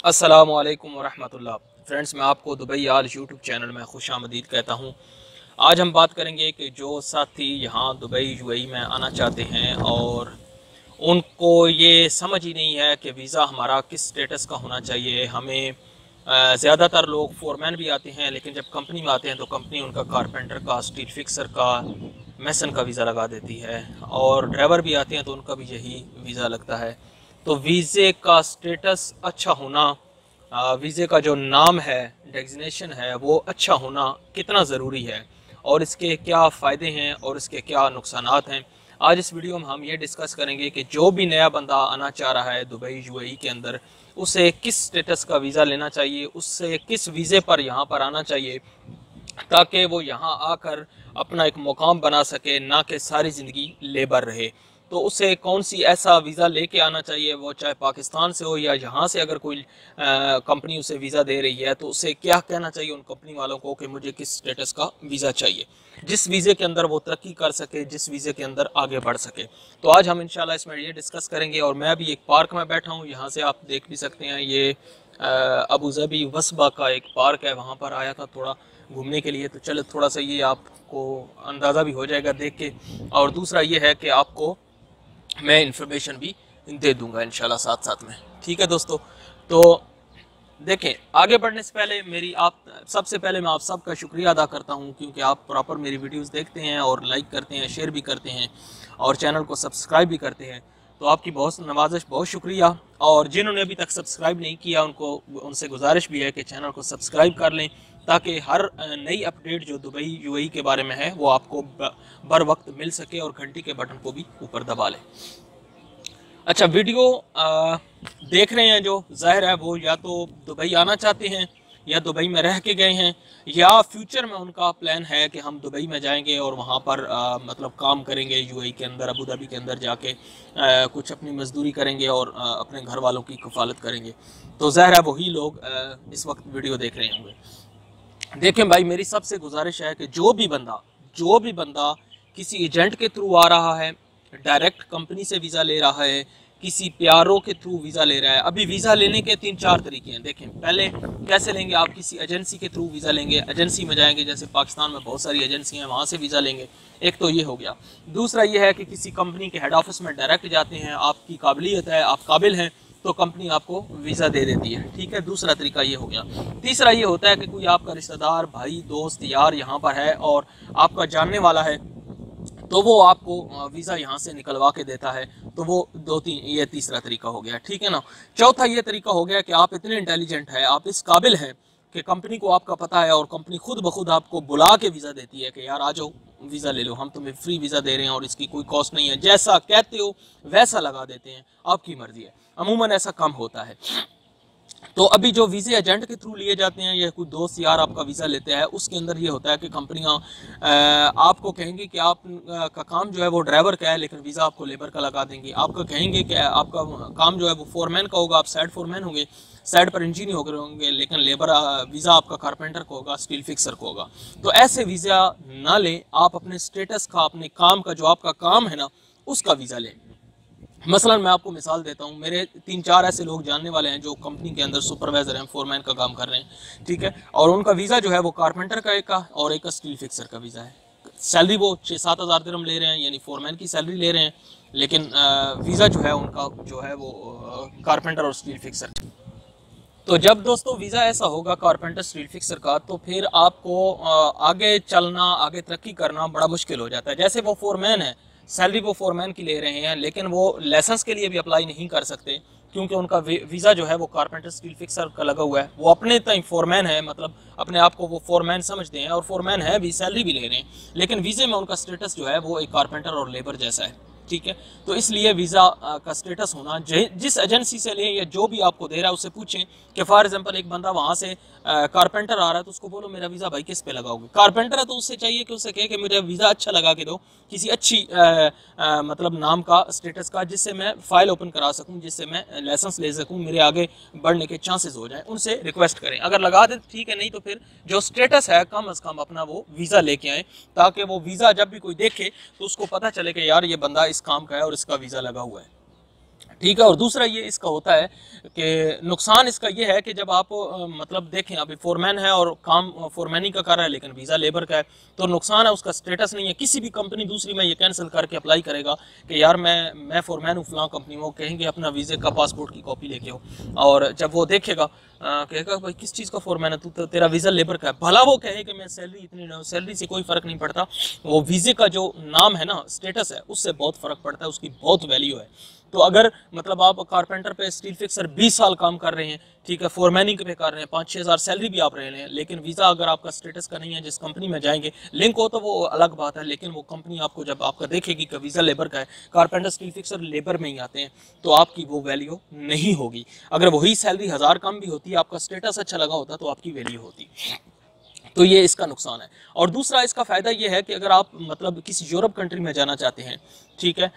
अस्सलामु अलैकुम वरहमतुल्लाह। फ्रेंड्स, मैं आपको दुबईयाल यूट्यूब चैनल में खुश आमदीद कहता हूँ। आज हम बात करेंगे कि जो साथी यहाँ दुबई यूएई में आना चाहते हैं और उनको ये समझ ही नहीं है कि वीज़ा हमारा किस स्टेटस का होना चाहिए। हमें ज़्यादातर लोग फोरमैन भी आते हैं, लेकिन जब कंपनी में आते हैं तो कंपनी उनका कारपेंटर का, स्टील फिक्सर का, मेसन का वीज़ा लगा देती है। और ड्राइवर भी आते हैं तो उनका भी यही वीज़ा लगता है। तो वीज़े का स्टेटस अच्छा होना, वीज़े का जो नाम है, डेजिग्नेशन है, वो अच्छा होना कितना ज़रूरी है और इसके क्या फ़ायदे हैं और इसके क्या नुकसानात हैं। आज इस वीडियो में हम ये डिस्कस करेंगे कि जो भी नया बंदा आना चाह रहा है दुबई यूएई के अंदर, उसे किस स्टेटस का वीज़ा लेना चाहिए, उससे किस वीज़े पर यहाँ पर आना चाहिए ताकि वो यहाँ आकर अपना एक मुकाम बना सके, ना कि सारी ज़िंदगी लेबर रहे। तो उसे कौन सी ऐसा वीज़ा लेके आना चाहिए, वो चाहे पाकिस्तान से हो या यहाँ से अगर कोई कंपनी उसे वीज़ा दे रही है तो उसे क्या कहना चाहिए उन कंपनी वालों को कि मुझे किस स्टेटस का वीज़ा चाहिए, जिस वीज़े के अंदर वो तरक्की कर सके, जिस वीज़े के अंदर आगे बढ़ सके। तो आज हम इंशाल्लाह इसमें ये डिस्कस करेंगे। और मैं अभी एक पार्क में बैठा हूँ, यहाँ से आप देख भी सकते हैं। ये अबू ज़बी वस्बा का एक पार्क है, वहाँ पर आया था थोड़ा घूमने के लिए। तो चलो थोड़ा सा ये आपको अंदाज़ा भी हो जाएगा देख के, और दूसरा ये है कि आपको मैं इन्फॉर्मेशन भी दे दूंगा इंशाल्लाह साथ साथ में। ठीक है दोस्तों, तो देखें, आगे बढ़ने से पहले सबसे पहले मैं आप सबका शुक्रिया अदा करता हूं, क्योंकि आप प्रॉपर मेरी वीडियोस देखते हैं और लाइक करते हैं, शेयर भी करते हैं और चैनल को सब्सक्राइब भी करते हैं। तो आपकी बहुत नवाजिश, बहुत शुक्रिया। और जिन्होंने अभी तक सब्सक्राइब नहीं किया उनसे गुजारिश भी है कि चैनल को सब्सक्राइब कर लें, ताकि हर नई अपडेट जो दुबई यूएई के बारे में है वो आपको बर वक्त मिल सके और घंटी के बटन को भी ऊपर दबा लें। अच्छा, वीडियो देख रहे हैं जो ज़ाहिर है वो या तो दुबई आना चाहते हैं या दुबई में रह के गए हैं, या फ्यूचर में उनका प्लान है कि हम दुबई में जाएंगे और वहाँ पर मतलब काम करेंगे यूएई के अंदर, अबू धाबी के अंदर जाके कुछ अपनी मजदूरी करेंगे और अपने घर वालों की कफालत करेंगे। तो ज़ाहिर है वही लोग इस वक्त वीडियो देख रहे होंगे। देखें भाई, मेरी सबसे गुजारिश है कि जो भी बंदा किसी एजेंट के थ्रू आ रहा है, डायरेक्ट कंपनी से वीज़ा ले रहा है, किसी प्यारों के थ्रू वीज़ा ले रहा है। अभी वीज़ा लेने के 3-4 तरीके हैं। देखें, पहले कैसे लेंगे, आप किसी एजेंसी के थ्रू वीज़ा लेंगे, एजेंसी में जाएंगे, जैसे पाकिस्तान में बहुत सारी एजेंसी हैं, वहाँ से वीज़ा लेंगे। एक तो ये हो गया। दूसरा ये है कि किसी कंपनी के हेड ऑफिस में डायरेक्ट जाते हैं, आपकी काबिलियत है, आप काबिल हैं, तो कंपनी आपको वीज़ा दे देती है। ठीक है, दूसरा तरीका ये हो गया। तीसरा ये होता है कि कोई आपका रिश्तेदार, भाई, दोस्त, यार यहाँ पर है और आपका जानने वाला है, तो वो आपको वीज़ा यहाँ से निकलवा के देता है। तो वो ये तीसरा तरीका हो गया। ठीक है ना। चौथा ये तरीका हो गया कि आप इतने इंटेलिजेंट हैं, आप इस काबिल हैं कि कंपनी को आपका पता है और कंपनी खुद ब खुद आपको बुला के वीज़ा देती है कि यार आ जाओ, वीज़ा ले लो, हम तुम्हें फ्री वीज़ा दे रहे हैं और इसकी कोई कॉस्ट नहीं है, जैसा कहते हो वैसा लगा देते हैं, आपकी मर्जी है। अमूमन ऐसा कम होता है। तो अभी जो वीज़े एजेंट के थ्रू लिए जाते हैं या कोई दोस्त यार आपका वीज़ा लेते हैं, उसके अंदर ये होता है कि कंपनियां आपको कहेंगी कि आप का काम जो है वो ड्राइवर का है, लेकिन वीज़ा आपको लेबर का लगा देंगे। आपको कहेंगे कि आपका काम जो है वो फोरमैन का होगा, आप साइड फोरमैन होंगे, साइड पर इंजीनियर होंगे, लेकिन लेबर वीज़ा आपका कारपेंटर को होगा, स्टील फिक्सर को होगा। तो ऐसे वीज़ा ना लें, आप अपने स्टेटस का, अपने काम का, जो आपका काम है ना, उसका वीज़ा लें। मसलन मैं आपको मिसाल देता हूँ, मेरे 3-4 ऐसे लोग जानने वाले हैं जो कंपनी के अंदर सुपरवाइजर हैं, फोरमैन का काम कर रहे हैं। ठीक है, और उनका वीज़ा जो है वो कारपेंटर का एक का और एक का स्टील फिक्सर का वीज़ा है। सैलरी वो 6-7 हज़ार दिरहम ले रहे हैं, यानी फोरमैन की सैलरी ले रहे हैं, लेकिन वीज़ा जो है उनका जो है वो कारपेंटर और स्टील फिक्सर। तो जब दोस्तों वीज़ा ऐसा होगा कारपेंटर, स्टील फिक्सर का, तो फिर आपको आगे चलना, आगे तरक्की करना बड़ा मुश्किल हो जाता है। जैसे वो फोरमैन है, सैलरी वो फोरमैन की ले रहे हैं, लेकिन वो लाइसेंस के लिए भी अप्लाई नहीं कर सकते, क्योंकि उनका वीज़ा जो है वो कारपेंटर, स्टील फिक्सर का लगा हुआ है। वो अपने तय फोरमैन है, मतलब अपने आप को वो फोरमैन समझते हैं और फोरमैन है भी, सैलरी भी ले रहे हैं, लेकिन वीज़े में उनका स्टेटस जो है वो एक कारपेंटर और लेबर जैसा है। ठीक है, तो इसलिए वीज़ा का स्टेटस होना, जिस एजेंसी से लें या जो भी आपको दे रहा है उससे पूछें कि फॉर एग्जांपल एक बंदा वहाँ से कारपेंटर आ रहा है, तो उसको बोलो मेरा वीज़ा भाई किस पे लगाओगे। कारपेंटर है तो उससे चाहिए कि उससे कहे कि मुझे वीज़ा अच्छा लगा के दो, किसी अच्छी मतलब नाम का, स्टेटस का, जिससे मैं फ़ाइल ओपन करा सकूँ, जिससे मैं लाइसेंस ले सकूँ, मेरे आगे बढ़ने के चांसेस हो जाएँ। उनसे रिक्वेस्ट करें, अगर लगा दे ठीक है, नहीं तो फिर जो स्टेटस है कम अज़ कम अपना वो वीज़ा लेके आएँ, ताकि वो वीज़ा जब भी कोई देखे तो उसको पता चले कि यार ये बंदा इस काम का है और इसका वीज़ा लगा हुआ है। ठीक है। और दूसरा ये इसका होता है कि नुकसान इसका ये है कि जब आप मतलब देखें अभी फोरमैन है और काम फोरमैनी का कर रहा है लेकिन वीज़ा लेबर का है, तो नुकसान है उसका स्टेटस नहीं है। किसी भी कंपनी दूसरी में ये कैंसिल करके अप्लाई करेगा कि यार मैं फोरमैन हूँ फलां कंपनी में, वो कहेंगे अपना वीज़े का पासपोर्ट की कॉपी लेके हो, और जब वो देखेगा कहेगा भाई किस चीज़ का फोरमैन है तू, तो तेरा वीज़ा लेबर का है। भला वो कहे कि मैं सैलरी इतनी नहीं, सैलरी से कोई फ़र्क नहीं पड़ता, वो वीज़े का जो नाम है ना, स्टेटस है, उससे बहुत फ़र्क पड़ता है, उसकी बहुत वैल्यू है। तो अगर मतलब आप कारपेंटर पे स्टील फिक्सर 20 साल काम कर रहे हैं, ठीक है, फोरमैनिंग पे कर रहे हैं, 5-6 हज़ार सैलरी भी आप रहे हैं, लेकिन वीज़ा अगर आपका स्टेटस का नहीं है, जिस कंपनी में जाएंगे लिंक हो तो वो अलग बात है, लेकिन वो कंपनी आपको जब आपका देखेगी कि वीज़ा लेबर का है, कारपेंटर स्टील फिक्सर लेबर में ही आते हैं, तो आपकी वो वैल्यू नहीं होगी। अगर वही सैलरी 1000 कम भी होती है, आपका स्टेटस अच्छा लगा होता तो आपकी वैल्यू होती। तो ये इसका नुकसान है। और दूसरा इसका फ़ायदा ये है कि अगर आप मतलब किसी यूरोप कंट्री में जाना चाहते हैं, ठीक है,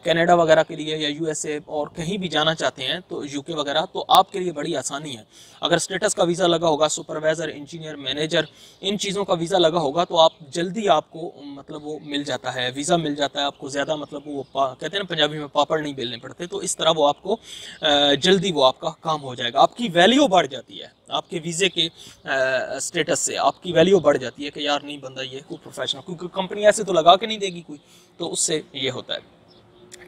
कनाडा वगैरह के लिए या यूएसए और कहीं भी जाना चाहते हैं, तो यूके वगैरह, तो आपके लिए बड़ी आसानी है। अगर स्टेटस का वीज़ा लगा होगा, सुपरवाइज़र, इंजीनियर, मैनेजर, इन चीज़ों का वीज़ा लगा होगा, तो आप जल्दी आपको मतलब वो मिल जाता है, वीज़ा मिल जाता है आपको, ज़्यादा मतलब वो कहते हैं ना पंजाबी में पापड़ नहीं बेलने पड़ते, तो इस तरह वो आपको जल्दी वो आपका काम हो जाएगा, आपकी वैल्यू बढ़ जाती है, आपके वीज़े के स्टेटस से आपकी वैल्यू बढ़ जाती है कि यार नहीं बंदा ये कोई प्रोफेशनल, क्योंकि कंपनी ऐसे तो लगा के नहीं देगी कोई, तो उससे ये होता है।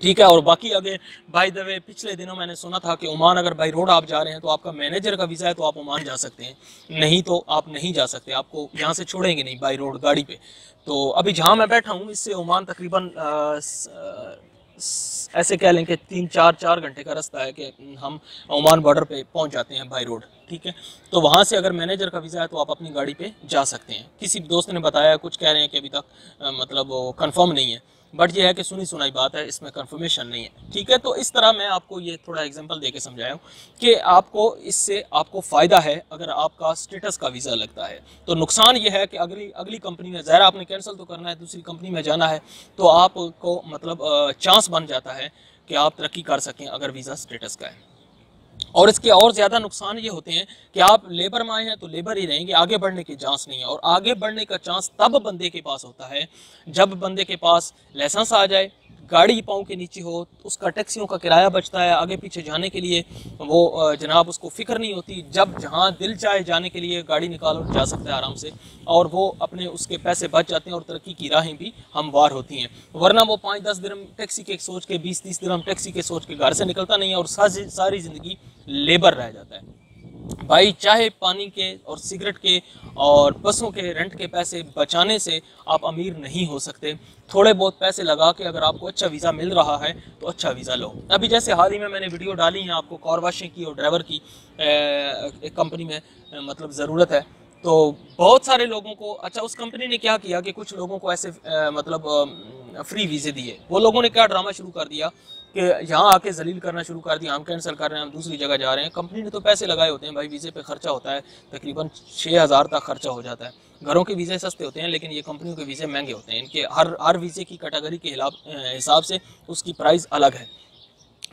ठीक है। और बाकी अगर बाय द वे पिछले दिनों मैंने सुना था कि ओमान अगर बाई रोड आप जा रहे हैं तो आपका मैनेजर का वीज़ा है तो आप ओमान जा सकते हैं, नहीं तो आप नहीं जा सकते, आपको यहाँ से छोड़ेंगे नहीं बाई रोड गाड़ी पे। तो अभी जहाँ मैं बैठा हूँ इससे ओमान तकरीबन ऐसे कह लें कि 3-4 घंटे का रास्ता है कि हम ओमान बॉर्डर पे पहुंच जाते हैं बाई रोड। ठीक है। तो वहाँ से अगर मैनेजर का वीज़ा है तो आप अपनी गाड़ी पे जा सकते हैं। किसी दोस्त ने बताया, कुछ कह रहे हैं कि अभी तक मतलब वो कंफर्म नहीं है, बट ये है कि सुनी सुनाई बात है, इसमें कंफर्मेशन नहीं है। ठीक है। तो इस तरह मैं आपको ये थोड़ा एग्जांपल देके समझाया हूँ कि आपको इससे आपको फ़ायदा है अगर आपका स्टेटस का वीज़ा लगता है। तो नुकसान ये है कि अगली कंपनी में ज़ाहिर आपने कैंसिल तो करना है, दूसरी कंपनी में जाना है, तो आपको मतलब चांस बन जाता है कि आप तरक्की कर सकें अगर वीज़ा स्टेटस का है। और इसके और ज़्यादा नुकसान ये होते हैं कि आप लेबर में आए हैं तो लेबर ही रहेंगे, आगे बढ़ने की चांस नहीं है। और आगे बढ़ने का चांस तब बंदे के पास होता है जब बंदे के पास लाइसेंस आ जाए, गाड़ी पाँव के नीचे हो, उसका टैक्सियों का किराया बचता है, आगे पीछे जाने के लिए वो जनाब उसको फ़िक्र नहीं होती, जब जहाँ दिल चाहे जाने के लिए गाड़ी निकालो जा सकता है आराम से, और वो अपने उसके पैसे बच जाते हैं और तरक्की की राहें भी हमवार होती हैं। वरना वो 5-10 दिरहम टैक्सी के सोच के, 20-30 दिरहम टैक्सी के सोच के घर से निकलता नहीं है और सारी ज़िंदगी लेबर रह जाता है। भाई चाहे पानी के और सिगरेट के और बसों के रेंट के पैसे बचाने से आप अमीर नहीं हो सकते। थोड़े बहुत पैसे लगा के अगर आपको अच्छा वीज़ा मिल रहा है तो अच्छा वीज़ा लो। अभी जैसे हाल ही में मैंने वीडियो डाली है आपको कार वॉशिंग की और ड्राइवर की, एक कंपनी में मतलब ज़रूरत है, तो बहुत सारे लोगों को, अच्छा उस कंपनी ने क्या किया कि कुछ लोगों को ऐसे मतलब फ्री वीज़े दिए। वो लोगों ने क्या ड्रामा शुरू कर दिया कि यहाँ आके जलील करना शुरू कर दिया, हम कैंसिल कर रहे हैं, हम दूसरी जगह जा रहे हैं। कंपनी ने तो पैसे लगाए होते हैं भाई, वीज़े पे खर्चा होता है तकरीबन 6000 तक खर्चा हो जाता है। घरों के वीज़े सस्ते होते हैं लेकिन ये कंपनियों के वीज़े महंगे होते हैं। इनके हर वीज़े की कैटेगरी के हिसाब से उसकी प्राइस अलग है।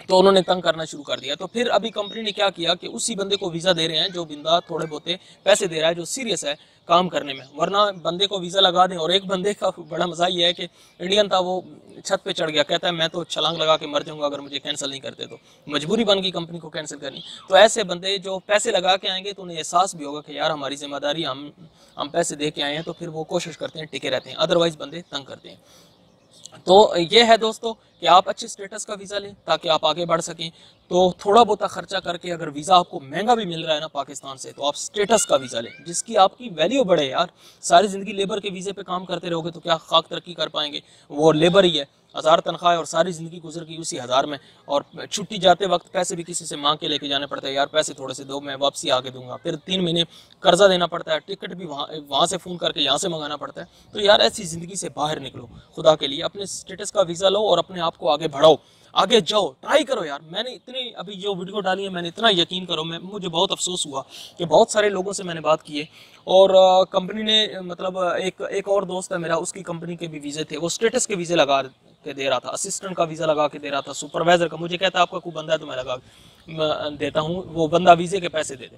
तो उन्होंने तंग करना शुरू कर दिया। तो फिर अभी कंपनी ने क्या किया कि उसी बंदे को वीज़ा दे रहे हैं जो बंदा थोड़े बहुते पैसे दे रहा है, जो सीरियस है काम करने में, वरना बंदे को वीज़ा लगा दें। और एक बंदे का बड़ा मज़ा ये है कि इंडियन था, वो छत पे चढ़ गया, कहता है मैं तो छलांग लगा के मर जाऊंगा अगर मुझे कैंसिल नहीं करते, तो मजबूरी बन गई कंपनी को कैंसिल करनी। तो ऐसे बंदे जो पैसे लगा के आएंगे तो उन्हें एहसास भी होगा कि यार हमारी जिम्मेदारी, हम पैसे दे के आए हैं, तो फिर वो कोशिश करते हैं, टिके रहते हैं, अदरवाइज़ बंदे तंग करते हैं। तो ये है दोस्तों कि आप अच्छे स्टेटस का वीज़ा लें ताकि आप आगे बढ़ सकें। तो थोड़ा बहुत खर्चा करके अगर वीज़ा आपको महंगा भी मिल रहा है ना पाकिस्तान से, तो आप स्टेटस का वीज़ा लें जिसकी आपकी वैल्यू बढ़े। यार सारी ज़िंदगी लेबर के वीज़े पे काम करते रहोगे तो क्या खाक तरक्की कर पाएंगे? वो लेबर ही है, 1000 तनख्वाह है और सारी ज़िंदगी गुजर गई उसी 1000 में, और छुट्टी जाते वक्त पैसे भी किसी से मांग के लेके जाने पड़ते हैं, यार पैसे थोड़े से दो मैं वापसी आके दूंगा। फिर 3 महीने कर्जा देना पड़ता है, टिकट भी वहाँ से फ़ोन करके यहाँ से मंगाना पड़ता है। तो यार ऐसी ज़िंदगी से बाहर निकलो खुदा के लिए, अपने स्टेटस का वीज़ा लो और अपने आप को आगे बढ़ाओ, आगे जाओ, ट्राई करो। यार मैंने इतनी अभी जो वीडियो डाली है, मैंने इतना यकीन करो, मुझे बहुत अफसोस हुआ कि बहुत सारे लोगों से मैंने बात की है और कंपनी ने मतलब एक और दोस्त है मेरा, उसकी कंपनी के भी वीज़े थे, वो स्टेटस के वीज़े लगा के दे रहा था, असिस्टेंट का वीज़ा लगा के दे रहा था, सुपरवाइज़र का। मुझे कहता आपका कोई बंदा है तो मैं लगा देता हूँ, वो बंदा वीज़े के पैसे दे दे।